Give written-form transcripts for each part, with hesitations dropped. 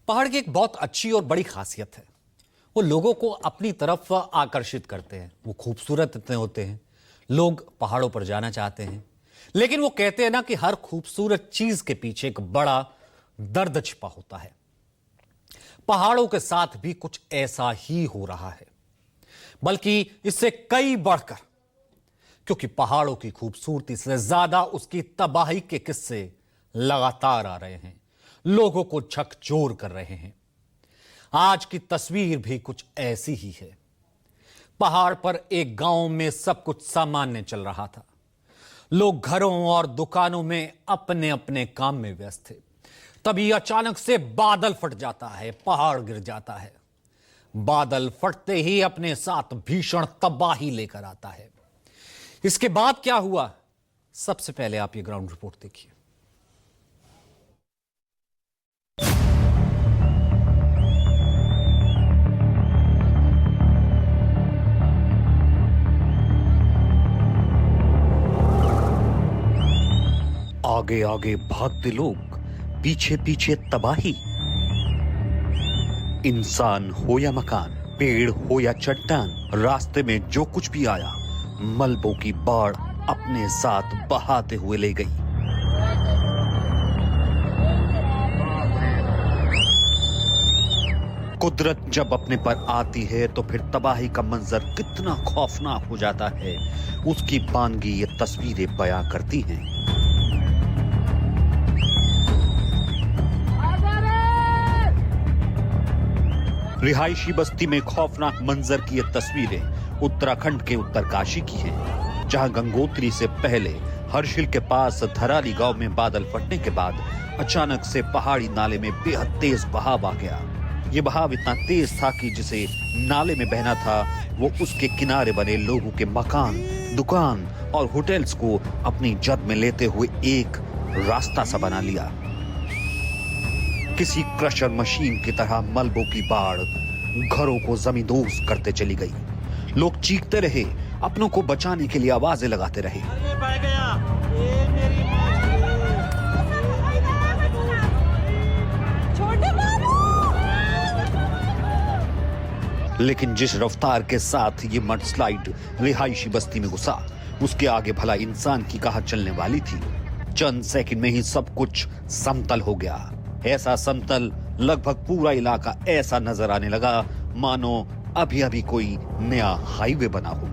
पहाड़ की एक बहुत अच्छी और बड़ी खासियत है, वो लोगों को अपनी तरफ आकर्षित करते हैं। वो खूबसूरत इतने होते हैं, लोग पहाड़ों पर जाना चाहते हैं। लेकिन वो कहते हैं ना कि हर खूबसूरत चीज के पीछे एक बड़ा दर्द छिपा होता है। पहाड़ों के साथ भी कुछ ऐसा ही हो रहा है, बल्कि इससे कई बढ़कर, क्योंकि पहाड़ों की खूबसूरती से ज्यादा उसकी तबाही के किस्से लगातार आ रहे हैं, लोगों को झकझोर कर रहे हैं। आज की तस्वीर भी कुछ ऐसी ही है। पहाड़ पर एक गांव में सब कुछ सामान्य चल रहा था। लोग घरों और दुकानों में अपने अपने काम में व्यस्त थे। तभी अचानक से बादल फट जाता है, पहाड़ गिर जाता है। बादल फटते ही अपने साथ भीषण तबाही लेकर आता है। इसके बाद क्या हुआ, सबसे पहले आप ये ग्राउंड रिपोर्ट देखिए। आगे आगे भागते लोग, पीछे पीछे तबाही। इंसान हो या मकान, पेड़ हो या चट्टान, रास्ते में जो कुछ भी आया, मलबों की बाढ़ अपने साथ बहाते हुए ले गई। कुदरत जब अपने पर आती है तो फिर तबाही का मंजर कितना खौफनाक हो जाता है, उसकी बानगी ये तस्वीरें बयां करती हैं। रिहायशी बस्ती में खौफनाक मंजर की ये तस्वीरें उत्तराखंड के उत्तरकाशी की हैं, जहां गंगोत्री से पहले हर्षिल के पास धराली गांव में बादल फटने के बाद अचानक से पहाड़ी नाले में बेहद तेज बहाव आ गया। ये बहाव इतना तेज था कि जिसे नाले में बहना था वो उसके किनारे बने लोगों के मकान, दुकान और होटल्स को अपनी जद में लेते हुए एक रास्ता सा बना लिया। किसी क्रशर मशीन की तरह मलबों की बाढ़ घरों को जमींदोज करते चली गई। लोग चीखते रहे, अपनों को बचाने के लिए आवाजें लगाते रहे। लेकिन जिस रफ्तार के साथ ये मडस्लाइड रिहायशी बस्ती में घुसा, उसके आगे भला इंसान की कहां चलने वाली थी। चंद सेकंड में ही सब कुछ समतल हो गया। ऐसा समतल लगभग पूरा इलाका ऐसा नजर आने लगा मानो अभी अभी कोई नया हाईवे बना हो।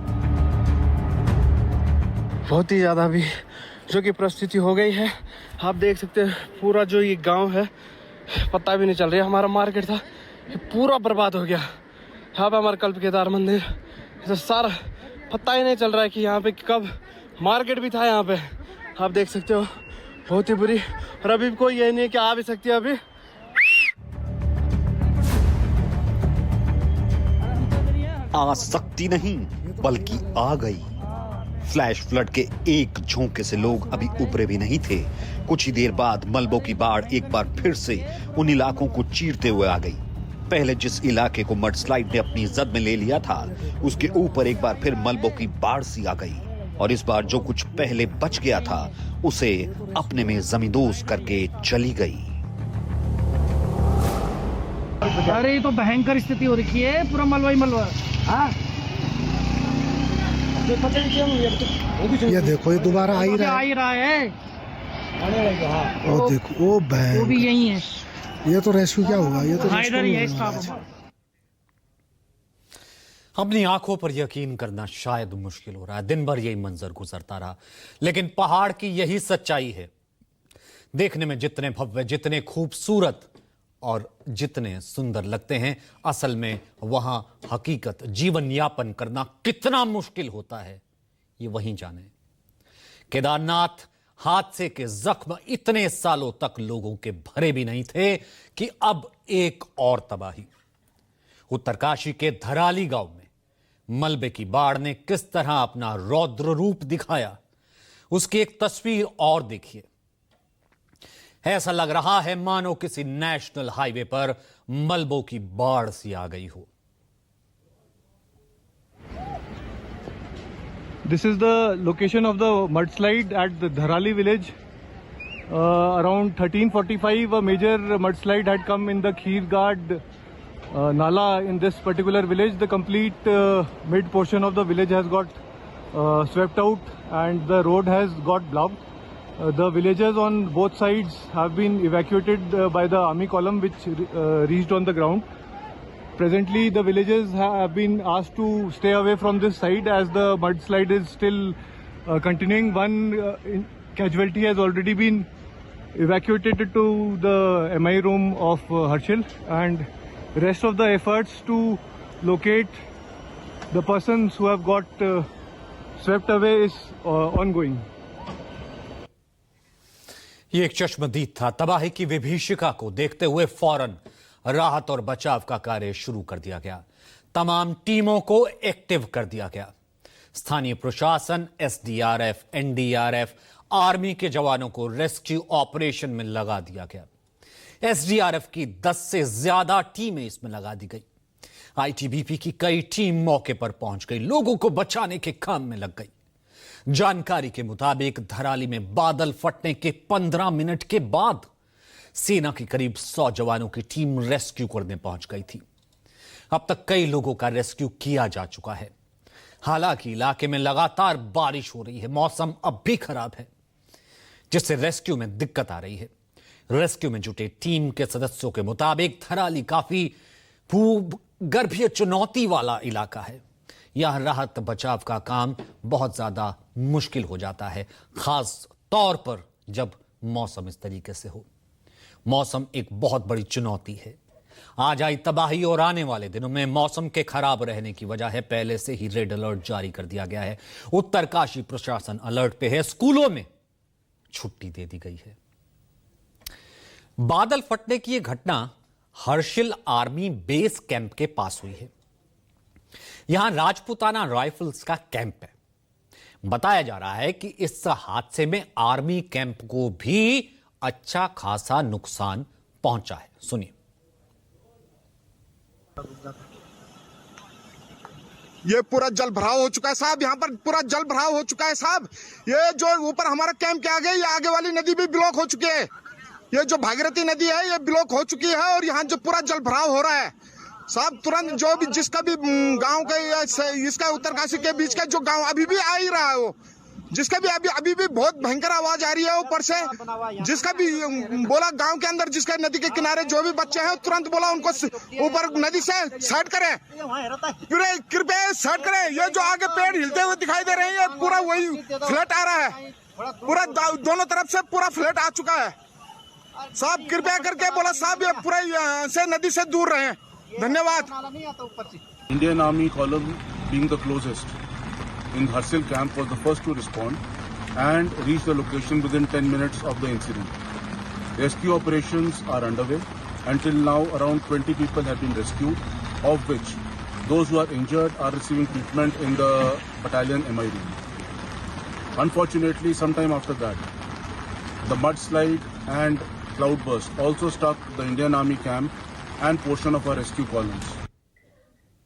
बहुत ही ज्यादा भी जो कि परिस्थिति हो गई है। आप देख सकते हैं पूरा जो ये गांव है पता भी नहीं चल रहा। हमारा मार्केट था ये पूरा बर्बाद हो गया। यहाँ पे हमारा कल्प केदार मंदिर तो सारा पता ही नहीं चल रहा है कि यहाँ पे कब मार्केट भी था। यहाँ पे आप देख सकते हो बहुत ही बुरी, और अभी कोई ये नहीं है कि आ भी सकती है। अभी आ सकती नहीं बल्कि आ गई। फ्लैश फ्लड के एक झोंके से लोग अभी उबरे भी नहीं थे। कुछ ही देर बाद मलबों की बाढ़ एक बार फिर से उन इलाकों को चीरते हुए आ गई। पहले जिस इलाके को मडस्लाइड ने अपनी जद में ले लिया था, उसके ऊपर एक बार फिर मलबों की बाढ़ सी आ गई, और इस बार जो कुछ पहले बच गया था उसे अपने में जमींदोज करके चली गई। अरे ये तो भयंकर स्थिति हो रखी है, पूरा मलबा ही मलबा। हाँ ये देखो ये दोबारा आ ही रहा है। ओ देखो ओ बहन, वो भी यही है। ये तो रेस्क्यू क्या होगा, ये तो इधर ही है स्टाफ। अपनी आंखों पर यकीन करना शायद मुश्किल हो रहा है। दिन भर यही मंजर गुजरता रहा, लेकिन पहाड़ की यही सच्चाई है। देखने में जितने भव्य, जितने खूबसूरत और जितने सुंदर लगते हैं, असल में वहां हकीकत जीवन यापन करना कितना मुश्किल होता है, ये वहीं जाने। केदारनाथ हादसे के जख्म इतने सालों तक लोगों के भरे भी नहीं थे कि अब एक और तबाही। उत्तरकाशी के धराली गांव में मलबे की बाढ़ ने किस तरह अपना रौद्र रूप दिखाया, उसकी एक तस्वीर और देखिए। ऐसा लग रहा है मानो किसी नेशनल हाईवे पर मलबों की बाढ़ सी आ गई हो। This is the location of the mudslide at the Dharali village. Around 13:45, a major mudslide had come in the Kheergad Nala in this particular village. The complete mid portion of the village has got swept out and the road has got blocked. The villagers on both sides have been evacuated by the army column which reached on the ground. Presently, the villagers have been asked to stay away from this side as the mudslide is still continuing. One casualty has already been evacuated to the MI room of Harshil, and rest of the efforts to locate the persons who have got swept away is ongoing. ये एक चश्मदीद था। तबाही की विभीषिका को देखते हुए फौरन राहत और बचाव का कार्य शुरू कर दिया गया। तमाम टीमों को एक्टिव कर दिया गया। स्थानीय प्रशासन, एसडीआरएफ, एनडीआरएफ, आर्मी के जवानों को रेस्क्यू ऑपरेशन में लगा दिया गया। एसडीआरएफ की 10 से ज्यादा टीमें इसमें लगा दी गई। आईटीबीपी की कई टीम मौके पर पहुंच गई, लोगों को बचाने के काम में लग गई। जानकारी के मुताबिक धराली में बादल फटने के 15 मिनट के बाद सेना की करीब 100 जवानों की टीम रेस्क्यू करने पहुंच गई थी। अब तक कई लोगों का रेस्क्यू किया जा चुका है। हालांकि इलाके में लगातार बारिश हो रही है, मौसम अब भी खराब है, जिससे रेस्क्यू में दिक्कत आ रही है। रेस्क्यू में जुटे टीम के सदस्यों के मुताबिक धराली काफी भूगर्भीय चुनौती वाला इलाका है। यह राहत बचाव का काम बहुत ज्यादा मुश्किल हो जाता है, खास तौर पर जब मौसम इस तरीके से हो। मौसम एक बहुत बड़ी चुनौती है। आज आई तबाही और आने वाले दिनों में मौसम के खराब रहने की वजह है पहले से ही रेड अलर्ट जारी कर दिया गया है। उत्तरकाशी प्रशासन अलर्ट पे है, स्कूलों में छुट्टी दे दी गई है। बादल फटने की यह घटना हर्षिल आर्मी बेस कैंप के पास हुई है। यहां राजपुताना राइफल्स का कैंप है। बताया जा रहा है कि इस हादसे में आर्मी कैंप को भी अच्छा खासा नुकसान पहुंचा है। सुनिए। ये पूरा जल भराव हो चुका है साहब, यहाँ पर पूरा जल भराव हो चुका है साहब। ये जो ऊपर हमारा कैंप के आगे, ये आगे वाली नदी भी ब्लॉक हो चुकी है। ये जो भागीरथी नदी है ये ब्लॉक हो चुकी है और यहाँ जो पूरा जल भराव हो रहा है साहब, तुरंत जो भी जिसका भी गांव का इसका उत्तरकाशी के बीच का जो गांव अभी भी आ ही रहा है, वो जिसका भी अभी भी बहुत भयंकर आवाज आ रही है ऊपर से। जिसका भी बोला गांव के अंदर जिसका नदी के किनारे जो भी बच्चे हैं तुरंत बोला उनको ऊपर नदी से साइड करें, कृपया साइड करें। ये जो आगे पेड़ हिलते हुए दिखाई दे रहे हैं ये पूरा वही फ्लड आ रहा है, पूरा दोनों तरफ से पूरा फ्लड आ चुका है साहब। कृपया करके बोला साहब ये पूरा से नदी से दूर रहे। धन्यवाद। Indian Army column, being the closest in Harsil camp, was the first to respond and reach the location within 10 minutes of the incident. Rescue operations are underway. Until now, around 20 people have been rescued, of which those who are injured are receiving treatment in the battalion MI room. Unfortunately, sometime after that, the mudslide and cloudburst also struck the Indian Army camp and portion of our rescue columns.